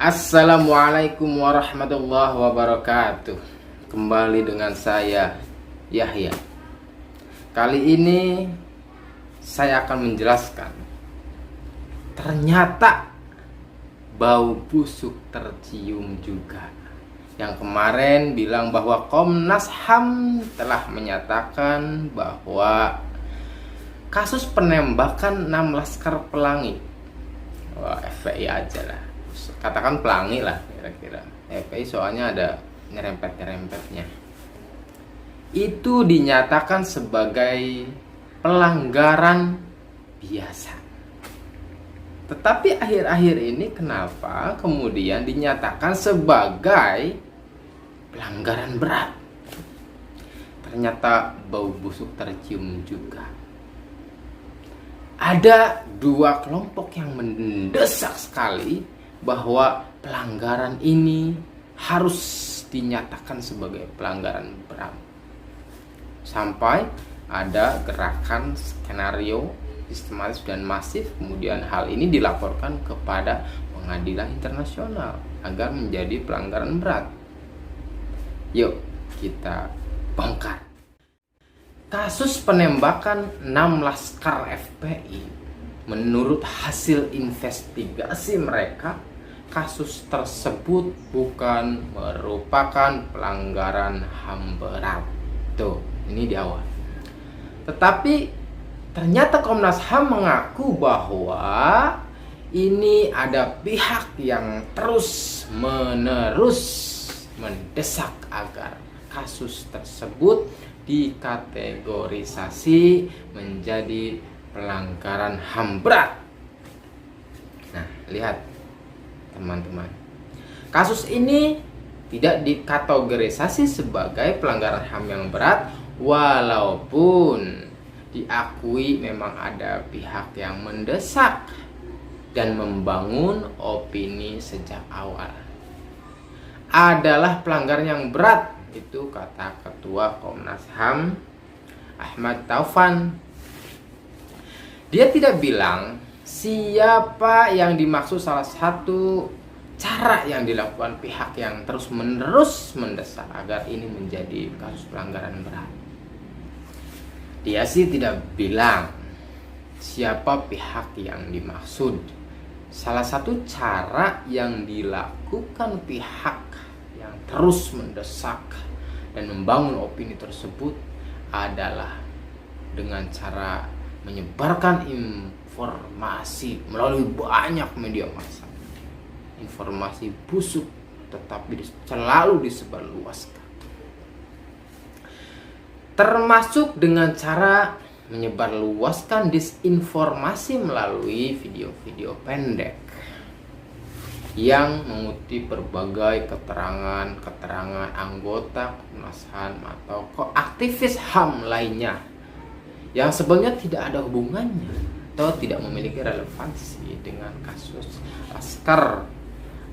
Assalamualaikum warahmatullahi wabarakatuh. Kembali dengan saya Yahya. Kali ini saya akan menjelaskan, ternyata bau busuk tercium juga. Yang kemarin bilang bahwa Komnas HAM telah menyatakan bahwa kasus penembakan 6 Laskar Pelangi, FPI aja lah, katakan Pelangi lah kira-kira, FPI soalnya ada nyerempet-nyerempetnya, itu dinyatakan sebagai pelanggaran biasa. Tetapi akhir-akhir ini kenapa kemudian dinyatakan sebagai pelanggaran berat? Ternyata bau busuk tercium juga. Ada dua kelompok yang mendesak sekali bahwa pelanggaran ini harus dinyatakan sebagai pelanggaran berat. Sampai ada gerakan skenario sistematis dan masif, kemudian hal ini dilaporkan kepada pengadilan internasional agar menjadi pelanggaran berat. Yuk kita bongkar. Kasus penembakan 6 Laskar FPI, menurut hasil investigasi mereka, kasus tersebut bukan merupakan pelanggaran HAM berat. Tuh, ini di awal. Tetapi ternyata Komnas HAM mengaku bahwa ini ada pihak yang terus-menerus mendesak agar kasus tersebut dikategorisasi menjadi pelanggaran HAM berat. Nah, lihat teman-teman, kasus ini tidak dikategorisasi sebagai pelanggaran HAM yang berat, walaupun diakui memang ada pihak yang mendesak dan membangun opini sejak awal. Adalah pelanggaran yang berat, itu kata Ketua Komnas HAM Ahmad Taufan. Dia tidak bilang siapa yang dimaksud. Salah satu cara yang dilakukan pihak yang terus-menerus mendesak agar ini menjadi kasus pelanggaran berat. Dia sih tidak bilang siapa pihak yang dimaksud. Salah satu cara yang dilakukan pihak yang terus mendesak dan membangun opini tersebut adalah dengan cara menyebarkan informasi melalui banyak media massa. Informasi busuk tetapi selalu disebarluaskan, termasuk dengan cara menyebarluaskan disinformasi melalui video-video pendek yang mengutip berbagai keterangan anggota Komnas HAM atau aktivis HAM lainnya yang sebenarnya tidak ada hubungannya atau tidak memiliki relevansi dengan kasus Laskar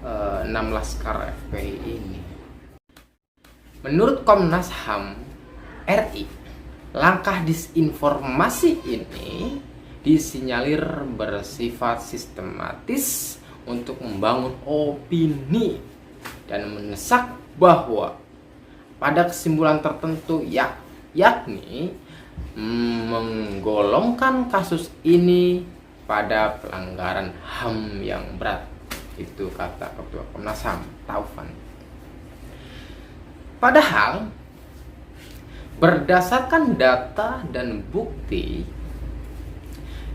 6 Laskar FPI ini. Menurut Komnas HAM RI, langkah disinformasi ini disinyalir bersifat sistematis untuk membangun opini dan mendesak bahwa pada kesimpulan tertentu yakni menggolongkan kasus ini pada pelanggaran HAM yang berat. Itu kata Ketua Komnas HAM Taufan. Padahal berdasarkan data dan bukti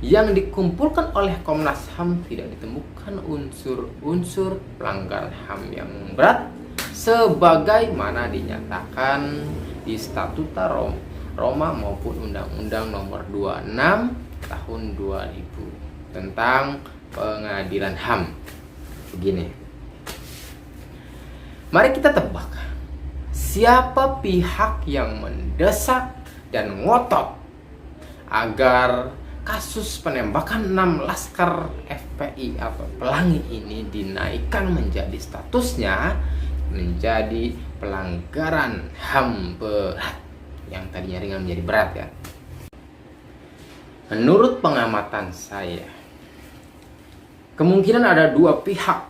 yang dikumpulkan oleh Komnas HAM tidak ditemukan unsur-unsur pelanggaran HAM yang berat sebagaimana dinyatakan di Statuta Roma maupun Undang-Undang Nomor 26 Tahun 2000 tentang Pengadilan HAM. Begini, mari kita tebak siapa pihak yang mendesak dan ngotot agar kasus penembakan 6 Laskar FPI atau Pelangi ini dinaikkan menjadi statusnya menjadi pelanggaran HAM berat, yang tadinya ringan menjadi berat ya. Menurut pengamatan saya, kemungkinan ada dua pihak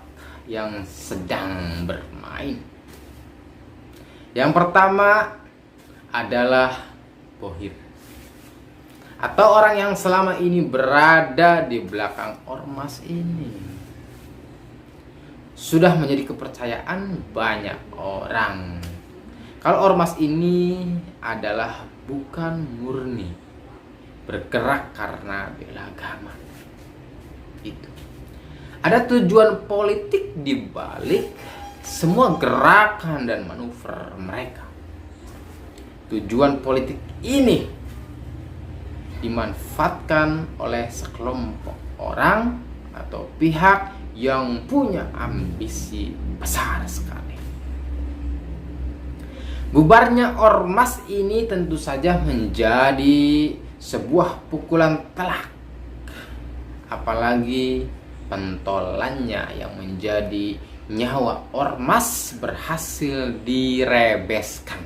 yang sedang bermain. Yang pertama adalah Bohir, atau orang yang selama ini berada di belakang ormas ini. Sudah menjadi kepercayaan banyak orang kalau ormas ini adalah bukan murni bergerak karena bela agama. Itu ada tujuan politik di balik semua gerakan dan manuver mereka. Tujuan politik ini dimanfaatkan oleh sekelompok orang atau pihak yang punya ambisi besar sekali. Bubarnya ormas ini tentu saja menjadi sebuah pukulan telak, apalagi pentolannya yang menjadi nyawa ormas berhasil dibereskan.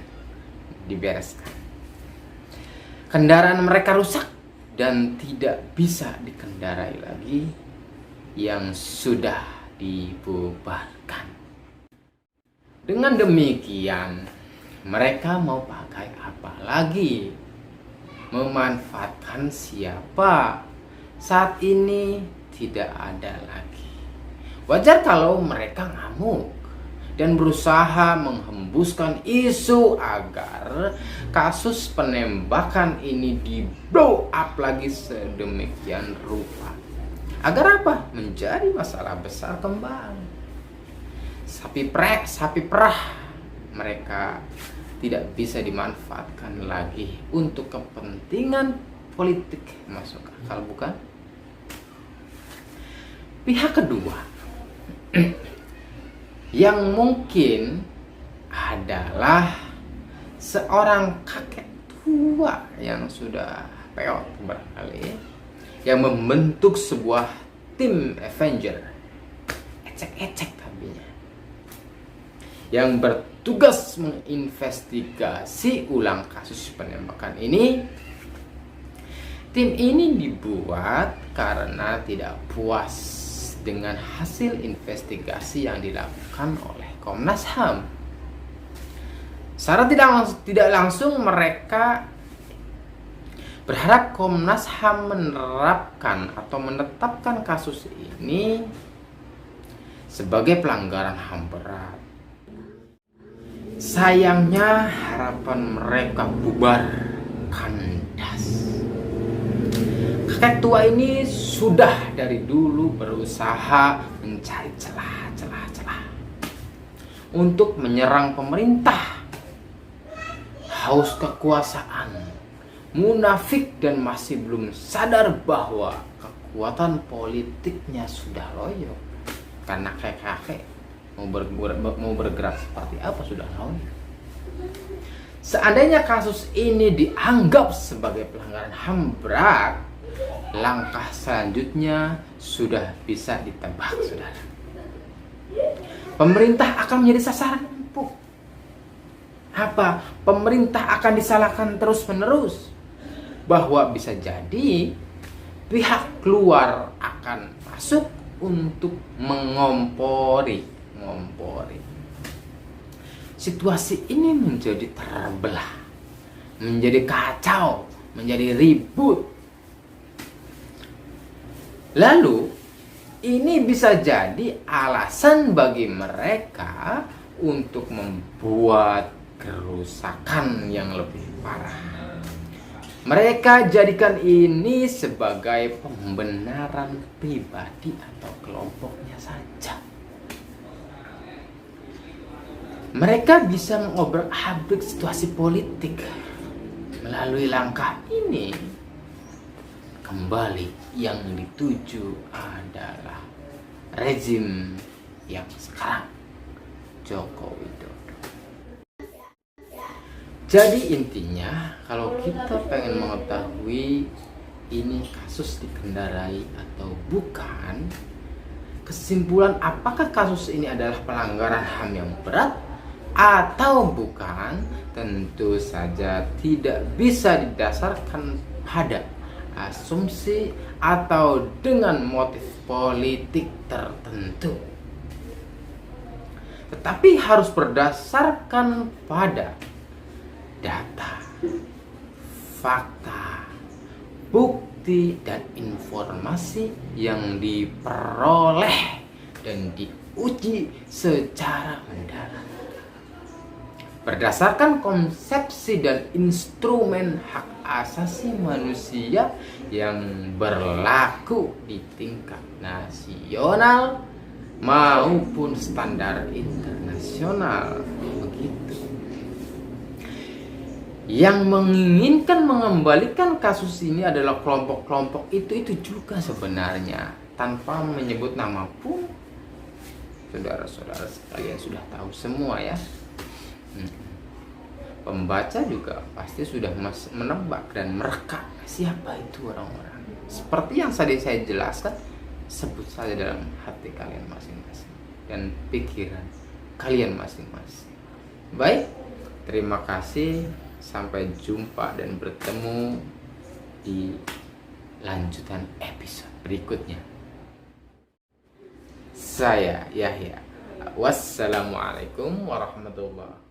Kendaraan mereka rusak dan tidak bisa dikendarai lagi yang sudah dibubarkan. Dengan demikian, mereka mau pakai apa lagi? Memanfaatkan siapa? Saat ini tidak ada lagi. Wajar kalau mereka ngamuk dan berusaha menghembuskan isu agar kasus penembakan ini di blow up lagi sedemikian rupa. Agar apa? Menjadi masalah besar kembali. Sapi perah mereka tidak bisa dimanfaatkan lagi untuk kepentingan politik. Masuk akal bukan? Pihak kedua yang mungkin adalah seorang kakek tua yang sudah peot barangkali, yang membentuk sebuah tim Avenger, ecek-ecek tabinya, yang bertugas menginvestigasi ulang kasus penembakan ini. Tim ini dibuat karena tidak puas dengan hasil investigasi yang dilakukan oleh Komnas HAM. Secara tidak langsung mereka berharap Komnas HAM menerapkan atau menetapkan kasus ini sebagai pelanggaran HAM berat. Sayangnya harapan mereka bubar kandas. Kakek tua ini sudah dari dulu berusaha mencari celah untuk menyerang pemerintah. Haus kekuasaan, munafik dan masih belum sadar bahwa kekuatan politiknya sudah loyo. Karena kakek mau bergerak seperti apa sudah loyo. Seandainya kasus ini dianggap sebagai pelanggaran HAM berat, langkah selanjutnya sudah bisa ditebak, saudara. Pemerintah akan menjadi sasaran empuk. Apa? Pemerintah akan disalahkan terus-menerus. Bahwa bisa jadi pihak luar akan masuk untuk mengompori. Situasi ini menjadi terbelah, menjadi kacau, menjadi ribut. Lalu ini bisa jadi alasan bagi mereka untuk membuat kerusakan yang lebih parah. Mereka jadikan ini sebagai pembenaran pribadi atau kelompoknya saja. Mereka bisa mengobrak-abrik situasi politik melalui langkah ini. Kembali yang dituju adalah rezim yang sekarang, Joko Widodo. Jadi intinya, kalau kita pengen mengetahui ini kasus dikendarai atau bukan, kesimpulan apakah kasus ini adalah pelanggaran HAM yang berat atau bukan, tentu saja tidak bisa didasarkan pada asumsi atau dengan motif politik tertentu. tetapi harus berdasarkan pada data, fakta, bukti, dan informasi yang diperoleh dan diuji secara mendalam berdasarkan konsepsi dan instrumen hak asasi manusia yang berlaku di tingkat nasional maupun standar internasional. Begitu. Yang menginginkan mengembalikan kasus ini adalah kelompok-kelompok itu juga sebenarnya, tanpa menyebut nama pun saudara-saudara sekalian sudah tahu semua ya. Pembaca juga pasti sudah menebak dan mereka siapa itu orang-orang. Seperti yang tadi saya jelaskan, sebut saja dalam hati kalian masing-masing dan pikiran kalian masing-masing. Baik, terima kasih. Sampai jumpa dan bertemu di lanjutan episode berikutnya. Saya Yahya. Wassalamualaikum warahmatullahi wabarakatuh.